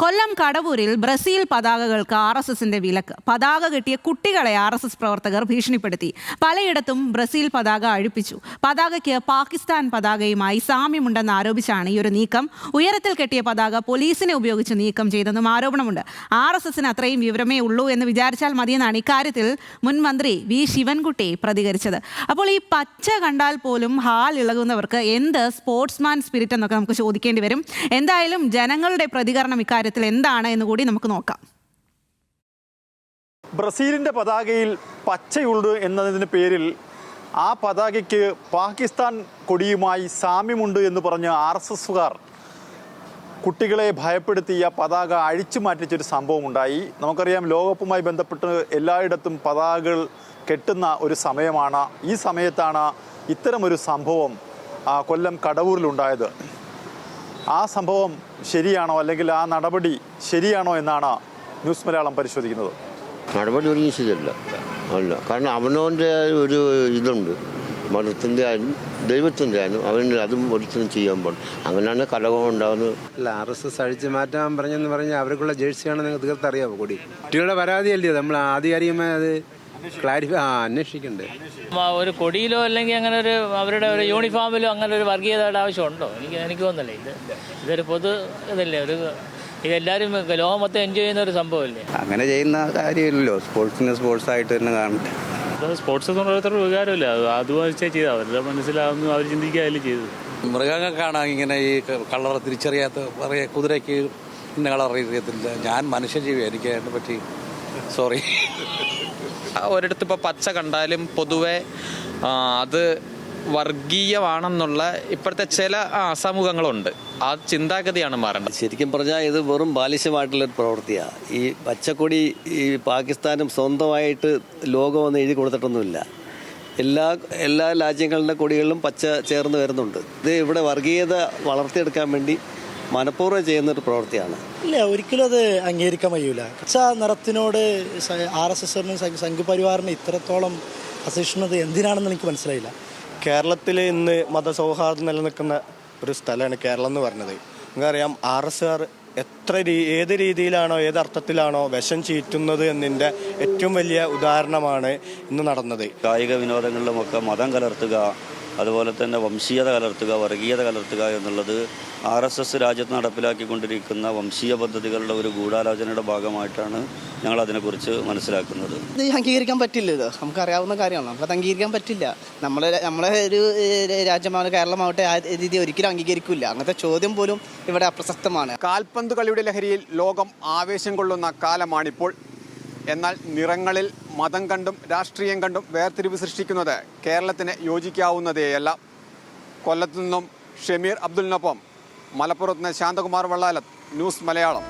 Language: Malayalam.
കൊല്ലം കടവൂരിൽ ബ്രസീൽ പതാകകൾക്ക് RSSന്റെ വിലക്ക്. പതാക കെട്ടിയ കുട്ടികളെ RSS പ്രവർത്തകർ ഭീഷണിപ്പെടുത്തി. പലയിടത്തും ബ്രസീൽ പതാക അഴിപ്പിച്ചു. പതാകയ്ക്ക് പാകിസ്ഥാൻ പതാകയുമായി സാമ്യമുണ്ടെന്ന് ആരോപിച്ചാണ് ഈ ഒരു നീക്കം. ഉയരത്തിൽ കെട്ടിയ പതാക പോലീസിനെ ഉപയോഗിച്ച് നീക്കം ചെയ്തെന്നും ആരോപണമുണ്ട്. RSSന് അത്രയും വിവരമേ ഉള്ളൂ എന്ന് വിചാരിച്ചാൽ മതിയെന്നാണ് ഇക്കാര്യത്തിൽ മുൻ മന്ത്രി വി ശിവൻകുട്ടി പ്രതികരിച്ചത്. അപ്പോൾ ഈ പച്ച കണ്ടാൽ പോലും ഹാൽ ഇളകുന്നവർക്ക് എന്ത് സ്പോർട്സ്മാൻ സ്പിരിറ്റ് എന്നൊക്കെ നമുക്ക് ചോദിക്കേണ്ടി വരും. എന്തായാലും ജനങ്ങളുടെ പ്രതികരണം ഇക്കാര്യത്തിൽ എന്താണ് എന്ന് കൂടി നമുക്ക് നോക്കാം. ബ്രസീലിന്റെ പതാകയിൽ പച്ചയുണ്ട് എന്നതിന് പേരിൽ ആ പതാകയ്ക്ക് പാകിസ്ഥാൻ കൊടിയുമായി സാമ്യമുണ്ട് എന്ന് പറഞ്ഞ് RSSകാർ കുട്ടികളെ ഭയപ്പെടുത്തിയ പതാക അഴിച്ചു മാറ്റിച്ചൊരു സംഭവം ഉണ്ടായി. നമുക്കറിയാം, ലോകകപ്പുമായി ബന്ധപ്പെട്ട് എല്ലായിടത്തും പതാകകൾ കെട്ടുന്ന ഒരു സമയമാണ്. ഈ സമയത്താണ് ഇത്തരമൊരു സംഭവം കൊല്ലം കടവൂരിലുണ്ടായത്. ആ സംഭവം ശരിയാണോ, അല്ലെങ്കിൽ ആ നടപടി ശരിയാണോ എന്നാണ് ന്യൂസ് മലയാളം പരിശോധിക്കുന്നത്. നടപടി ഒന്നും ശരിയല്ല, അല്ല. കാരണം അവനവൻ്റെ ഒരു ഇതുണ്ട്, മതത്തിൻ്റെ ആയാലും ദൈവത്തിൻ്റെ ആയാലും അവന് അതും ഒരിക്കലും ചെയ്യാൻ പാടില്ല. അങ്ങനെയാണ് കലഹം ഉണ്ടാകുന്നത്. അല്ല, RSS അഴിച്ചു മാറ്റാൻ പറഞ്ഞെന്ന് പറഞ്ഞാൽ അവർക്കുള്ള ജേഴ്സിയാണെന്ന് നിങ്ങൾക്ക് തീർത്തറിയാമോ? കൂടി കുട്ടികളുടെ പരാതിയല്ലേ, നമ്മൾ ആധികാരികമായി അത് അന്വേഷിക്കണ്ടേ? ഒരു കൊടിയിലോ അല്ലെങ്കിൽ അങ്ങനെ ഒരു അവരുടെ ഒരു യൂണിഫോമിലോ അങ്ങനെ ഒരു വർഗീയതയുടെ ആവശ്യമുണ്ടോ? എനിക്ക് തോന്നുന്നില്ല. ഇതൊരു പൊതു ഇതല്ലേ, ഇതെല്ലാവരും ലോകം മൊത്തം എൻജോയ് ചെയ്യുന്ന ഒരു സംഭവമല്ലേ. അങ്ങനെ ചെയ്യുന്ന കാര്യമില്ലല്ലോ. സ്പോർട്സിനെ സ്പോർട്സ് ആയിട്ട് തന്നെ കാണട്ടെ. സ്പോർട്സ് ഓരോരുത്തരുടെ വികാരമില്ല, അത് വെച്ചാൽ ചെയ്താൽ അവരുടെ മനസ്സിലാവുന്നു, അവർ ചിന്തിക്കുകയല്ലേ ചെയ്തത്. മൃഗങ്ങൾക്കാണ് ഇങ്ങനെ ഈ കളർ തിരിച്ചറിയാത്ത, കുതിരയ്ക്ക് ഇന്ന കളർ അറിയത്തില്ല. ഞാൻ മനുഷ്യജീവി, എനിക്ക് അതിനെ പറ്റി സോറി. ഒരിടത്ത് ഇപ്പോൾ പച്ച കണ്ടാലും പൊതുവെ അത് വർഗീയമാണെന്നുള്ള ഇപ്പോഴത്തെ ചില സമൂഹങ്ങളുണ്ട്. ആ ചിന്താഗതിയാണ് മാറേണ്ടത്. ശരിക്കും പറഞ്ഞാൽ ഇത് വെറും ബാലിശമായിട്ടുള്ളൊരു പ്രവൃത്തിയാണ്. ഈ പച്ചക്കൊടി ഈ പാകിസ്ഥാനും സ്വന്തമായിട്ട് ലോകം ഒന്ന് എഴുതി കൊടുത്തിട്ടൊന്നുമില്ല. എല്ലാ രാജ്യങ്ങളുടെ കൊടികളിലും പച്ച ചേർന്ന് വരുന്നുണ്ട്. ഇത് ഇവിടെ വർഗീയത വളർത്തിയെടുക്കാൻ വേണ്ടി മനഃപൂർവ്വം ചെയ്യുന്നൊരു പ്രവൃത്തിയാണ്. ഇല്ല, ഒരിക്കലും അത് അംഗീകരിക്കാൻ കഴിയൂല. പച്ച നിറത്തിനോട് RSSനും സംഘപരിവാറിന് ഇത്രത്തോളം അസഹിഷ്ണുത എന്തിനാണെന്ന് എനിക്ക് മനസ്സിലായില്ല. കേരളത്തിൽ ഇന്ന് മതസൗഹാർദ്ദം നിലനിൽക്കുന്ന ഒരു സ്ഥലമാണ് കേരളം എന്ന് പറഞ്ഞത്. നിങ്ങൾക്കറിയാം, RSSകാർ ഏത് രീതിയിലാണോ, ഏത് അർത്ഥത്തിലാണോ വിഷം ചീറ്റുന്നത് എന്നതിൻ്റെ ഏറ്റവും വലിയ ഉദാഹരണമാണ് ഇന്ന് നടന്നത്. കായിക വിനോദങ്ങളിലുമൊക്കെ മതം കലർത്തുക, അതുപോലെ തന്നെ വംശീയത കലർത്തുക, വർഗീയത കലർത്തുക എന്നുള്ളത് RSS രാജ്യത്ത് നടപ്പിലാക്കിക്കൊണ്ടിരിക്കുന്ന വംശീയ പദ്ധതികളുടെ ഒരു ഗൂഢാലോചനയുടെ ഭാഗമായിട്ടാണ് ഞങ്ങൾ അതിനെക്കുറിച്ച് മനസ്സിലാക്കുന്നത്. ഇത് അംഗീകരിക്കാൻ പറ്റില്ല. ഇത് നമുക്കറിയാവുന്ന കാര്യമാണ്. നമുക്കത് അംഗീകരിക്കാൻ പറ്റില്ല. നമ്മളെ ഒരു രാജ്യമാണ് കേരളമാവട്ടെ, ആ രീതി ഒരിക്കലും അംഗീകരിക്കില്ല. അങ്ങനത്തെ ചോദ്യം പോലും ഇവിടെ അപ്രസക്തമാണ്. കാൽപന്ത് കളിയുടെ ലഹരിയിൽ ലോകം ആവേശം കൊള്ളുന്ന കാലമാണിപ്പോൾ. എന്നാൽ നിറങ്ങളിൽ മതം കണ്ടും രാഷ്ട്രീയം കണ്ടും വേർതിരിവ് സൃഷ്ടിക്കുന്നത് കേരളത്തിന് യോജിക്കാവുന്നതേയല്ല. കൊല്ലത്തു നിന്നും ഷമീർ അബ്ദുലിനൊപ്പം മലപ്പുറത്ത് നിന്ന് ശാന്തകുമാർ വള്ളാലത്ത്, ന്യൂസ് മലയാളം.